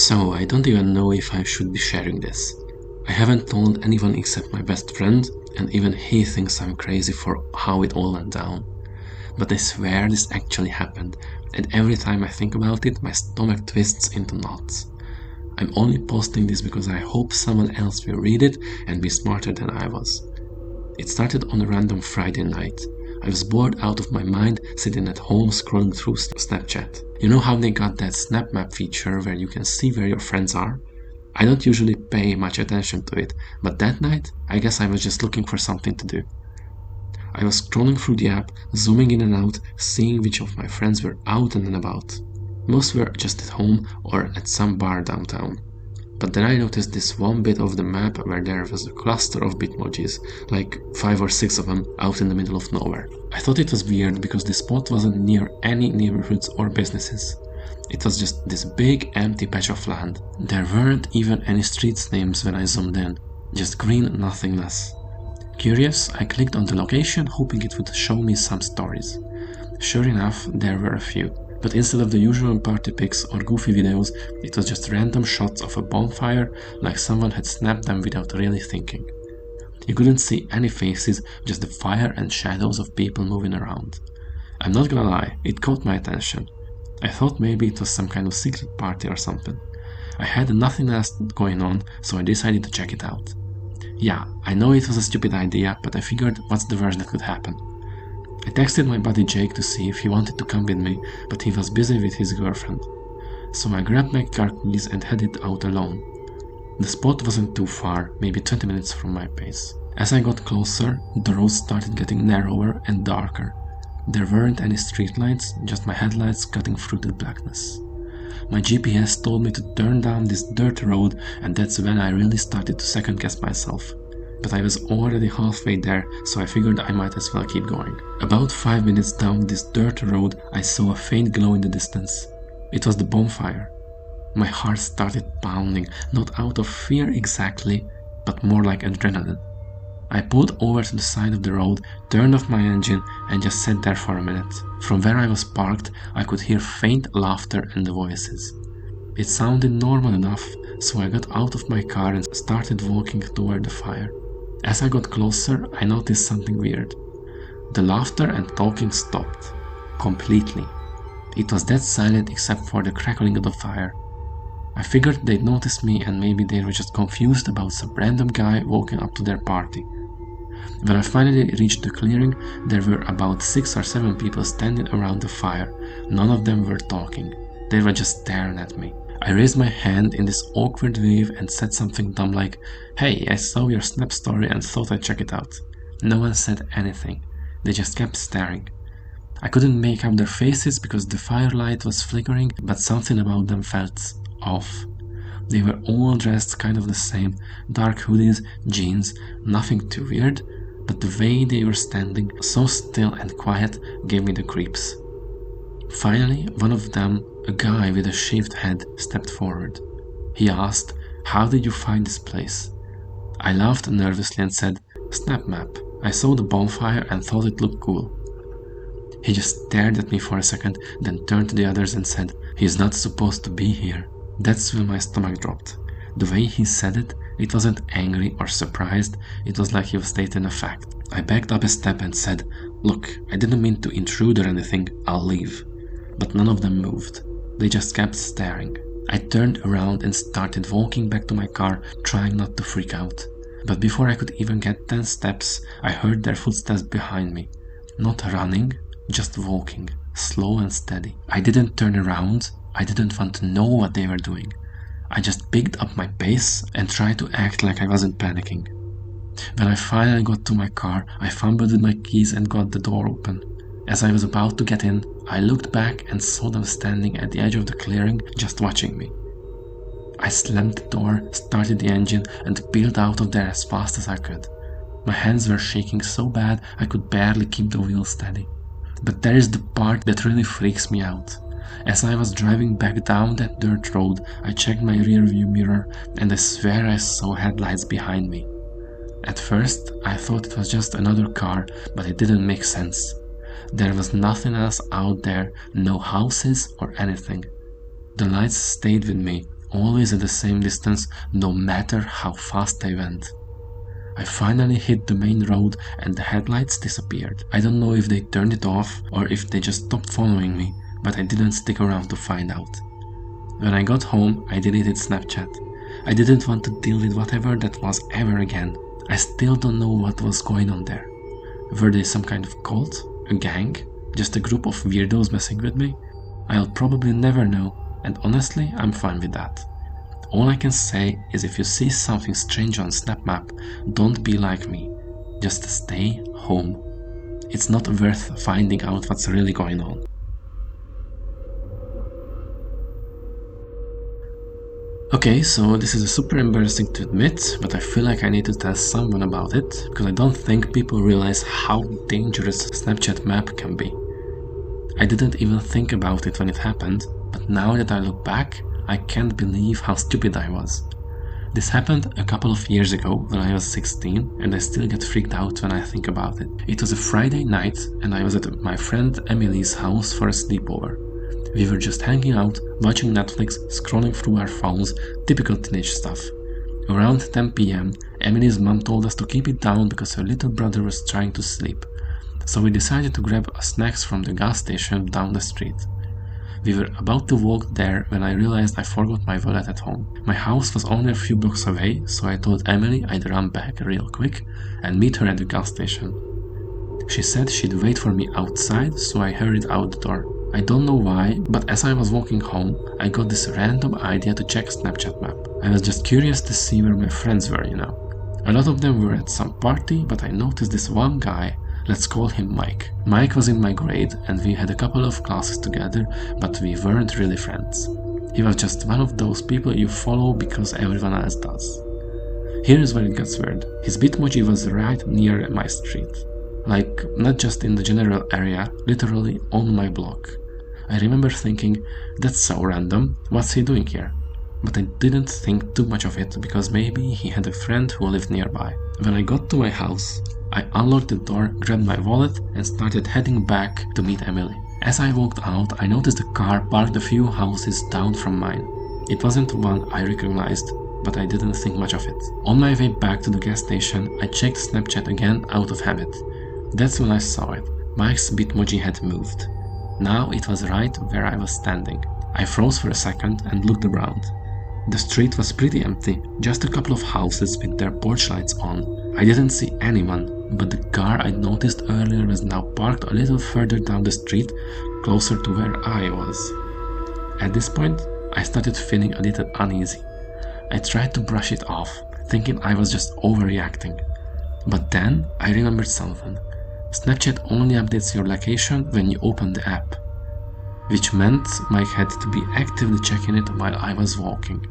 So, I don't even know if I should be sharing this. I haven't told anyone except my best friend, and even he thinks I'm crazy for how it all went down. But I swear this actually happened, and every time I think about it, my stomach twists into knots. I'm only posting this because I hope someone else will read it and be smarter than I was. It started on a random Friday night. I was bored out of my mind sitting at home scrolling through Snapchat. You know how they got that Snap Map feature where you can see where your friends are? I don't usually pay much attention to it, but that night, I guess I was just looking for something to do. I was scrolling through the app, zooming in and out, seeing which of my friends were out and about. Most were just at home or at some bar downtown. But then I noticed this one bit of the map where there was a cluster of Bitmojis, like 5 or 6 of them, out in the middle of nowhere. I thought it was weird because the spot wasn't near any neighborhoods or businesses. It was just this big empty patch of land. There weren't even any streets names when I zoomed in, just green nothingness. Curious, I clicked on the location hoping it would show me some stories. Sure enough, there were a few. But instead of the usual party pics or goofy videos, it was just random shots of a bonfire, like someone had snapped them without really thinking. You couldn't see any faces, just the fire and shadows of people moving around. I'm not gonna lie, it caught my attention. I thought maybe it was some kind of secret party or something. I had nothing else going on, so I decided to check it out. Yeah, I know it was a stupid idea, but I figured what's the worst that could happen. I texted my buddy Jake to see if he wanted to come with me, but he was busy with his girlfriend. So I grabbed my car keys and headed out alone. The spot wasn't too far, maybe 20 minutes from my place. As I got closer, the road started getting narrower and darker. There weren't any streetlights, just my headlights cutting through the blackness. My GPS told me to turn down this dirt road, and that's when I really started to second guess myself. But I was already halfway there, so I figured I might as well keep going. About 5 minutes down this dirt road, I saw a faint glow in the distance. It was the bonfire. My heart started pounding, not out of fear exactly, but more like adrenaline. I pulled over to the side of the road, turned off my engine, and just sat there for a minute. From where I was parked, I could hear faint laughter and voices. It sounded normal enough, so I got out of my car and started walking toward the fire. As I got closer, I noticed something weird. The laughter and talking stopped. Completely. It was dead silent except for the crackling of the fire. I figured they'd noticed me and maybe they were just confused about some random guy walking up to their party. When I finally reached the clearing, there were about 6 or 7 people standing around the fire. None of them were talking. They were just staring at me. I raised my hand in this awkward wave and said something dumb like, "Hey, I saw your Snap story and thought I'd check it out." No one said anything. They just kept staring. I couldn't make out their faces because the firelight was flickering, but something about them felt off. They were all dressed kind of the same, dark hoodies, jeans, nothing too weird, but the way they were standing, so still and quiet, gave me the creeps. Finally, one of them, a guy with a shaved head, stepped forward. He asked, "How did you find this place?" I laughed nervously and said, "Snap Map. I saw the bonfire and thought it looked cool." He just stared at me for a second, then turned to the others and said, "He's not supposed to be here." That's when my stomach dropped. The way he said it, it wasn't angry or surprised, it was like he was stating a fact. I backed up a step and said, "Look, I didn't mean to intrude or anything, I'll leave." But none of them moved. They just kept staring. I turned around and started walking back to my car, trying not to freak out. But before I could even get 10 steps, I heard their footsteps behind me. Not running, just walking, slow and steady. I didn't turn around. I didn't want to know what they were doing. I just picked up my pace and tried to act like I wasn't panicking. When I finally got to my car, I fumbled with my keys and got the door open. As I was about to get in, I looked back and saw them standing at the edge of the clearing, just watching me. I slammed the door, started the engine, and peeled out of there as fast as I could. My hands were shaking so bad I could barely keep the wheel steady. But there is the part that really freaks me out. As I was driving back down that dirt road, I checked my rearview mirror and I swear I saw headlights behind me. At first, I thought it was just another car, but it didn't make sense. There was nothing else out there, no houses or anything. The lights stayed with me, always at the same distance, no matter how fast I went. I finally hit the main road and the headlights disappeared. I don't know if they turned it off or if they just stopped following me, but I didn't stick around to find out. When I got home, I deleted Snapchat. I didn't want to deal with whatever that was ever again. I still don't know what was going on there. Were they some kind of cult? A gang? Just a group of weirdos messing with me? I'll probably never know, and honestly, I'm fine with that. All I can say is if you see something strange on SnapMap, don't be like me. Just stay home. It's not worth finding out what's really going on. Okay, so this is super embarrassing to admit, but I feel like I need to tell someone about it, because I don't think people realize how dangerous Snapchat map can be. I didn't even think about it when it happened, but now that I look back, I can't believe how stupid I was. This happened a couple of years ago when I was 16, and I still get freaked out when I think about it. It was a Friday night, and I was at my friend Emily's house for a sleepover. We were just hanging out, watching Netflix, scrolling through our phones, typical teenage stuff. Around 10 PM, Emily's mom told us to keep it down because her little brother was trying to sleep. So we decided to grab snacks from the gas station down the street. We were about to walk there when I realized I forgot my wallet at home. My house was only a few blocks away, so I told Emily I'd run back real quick and meet her at the gas station. She said she'd wait for me outside, so I hurried out the door. I don't know why, but as I was walking home, I got this random idea to check Snapchat map. I was just curious to see where my friends were, A lot of them were at some party, but I noticed this one guy. Let's call him Mike. Mike was in my grade and we had a couple of classes together, but we weren't really friends. He was just one of those people you follow because everyone else does. Here is where it gets weird. His Bitmoji was right near my street. Like, not just in the general area, literally on my block. I remember thinking, that's so random, what's he doing here? But I didn't think too much of it because maybe he had a friend who lived nearby. When I got to my house, I unlocked the door, grabbed my wallet and started heading back to meet Emily. As I walked out, I noticed a car parked a few houses down from mine. It wasn't one I recognized, but I didn't think much of it. On my way back to the gas station, I checked Snapchat again out of habit. That's when I saw it. Mike's Bitmoji had moved. Now it was right where I was standing. I froze for a second and looked around. The street was pretty empty, just a couple of houses with their porch lights on. I didn't see anyone, but the car I'd noticed earlier was now parked a little further down the street, closer to where I was. At this point, I started feeling a little uneasy. I tried to brush it off, thinking I was just overreacting. But then I remembered something. Snapchat only updates your location when you open the app, which meant Mike had to be actively checking it while I was walking.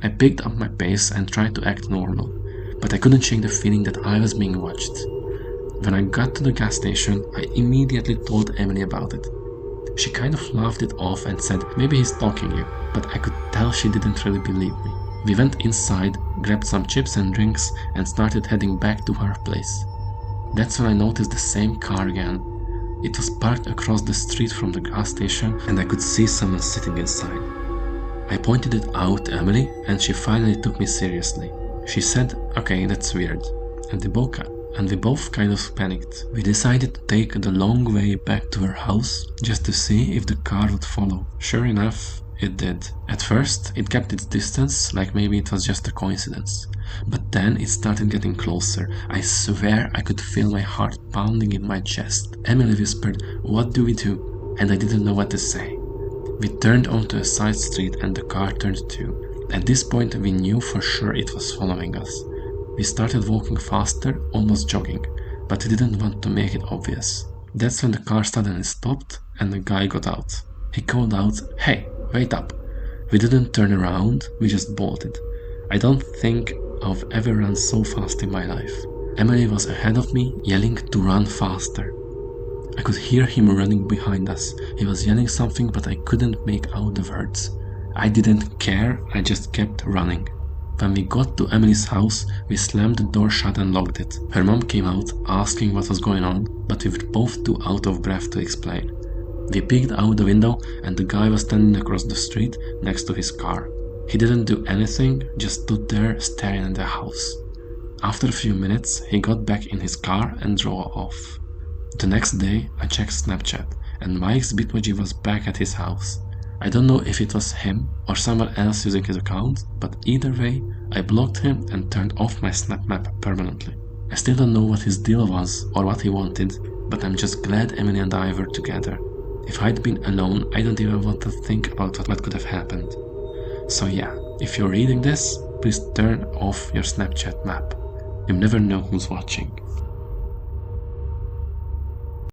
I picked up my pace and tried to act normal, but I couldn't shake the feeling that I was being watched. When I got to the gas station, I immediately told Emily about it. She kind of laughed it off and said, maybe he's stalking you, but I could tell she didn't really believe me. We went inside, grabbed some chips and drinks, and started heading back to her place. That's when I noticed the same car again. It was parked across the street from the gas station and I could see someone sitting inside. I pointed it out to Emily and she finally took me seriously. She said, okay, that's weird. And we both kind of panicked. We decided to take the long way back to her house just to see if the car would follow. Sure enough, it did. At first, it kept its distance, like maybe it was just a coincidence. But then it started getting closer. I swear I could feel my heart pounding in my chest. Emily whispered, what do we do? And I didn't know what to say. We turned onto a side street and the car turned too. At this point we knew for sure it was following us. We started walking faster, almost jogging, but we didn't want to make it obvious. That's when the car suddenly stopped and the guy got out. He called out, hey, wait up. We didn't turn around, we just bolted. I don't think I've ever run so fast in my life. Emily was ahead of me, yelling to run faster. I could hear him running behind us. He was yelling something, but I couldn't make out the words. I didn't care, I just kept running. When we got to Emily's house, we slammed the door shut and locked it. Her mom came out, asking what was going on, but we were both too out of breath to explain. We peeked out the window and the guy was standing across the street next to his car. He didn't do anything, just stood there staring at the house. After a few minutes, he got back in his car and drove off. The next day, I checked Snapchat, and Mike's Bitmoji was back at his house. I don't know if it was him or someone else using his account, but either way, I blocked him and turned off my Snap Map permanently. I still don't know what his deal was or what he wanted, but I'm just glad Emily and I were together. If I'd been alone, I don't even want to think about what could have happened. So yeah, if you're reading this, please turn off your Snapchat map. You never know who's watching.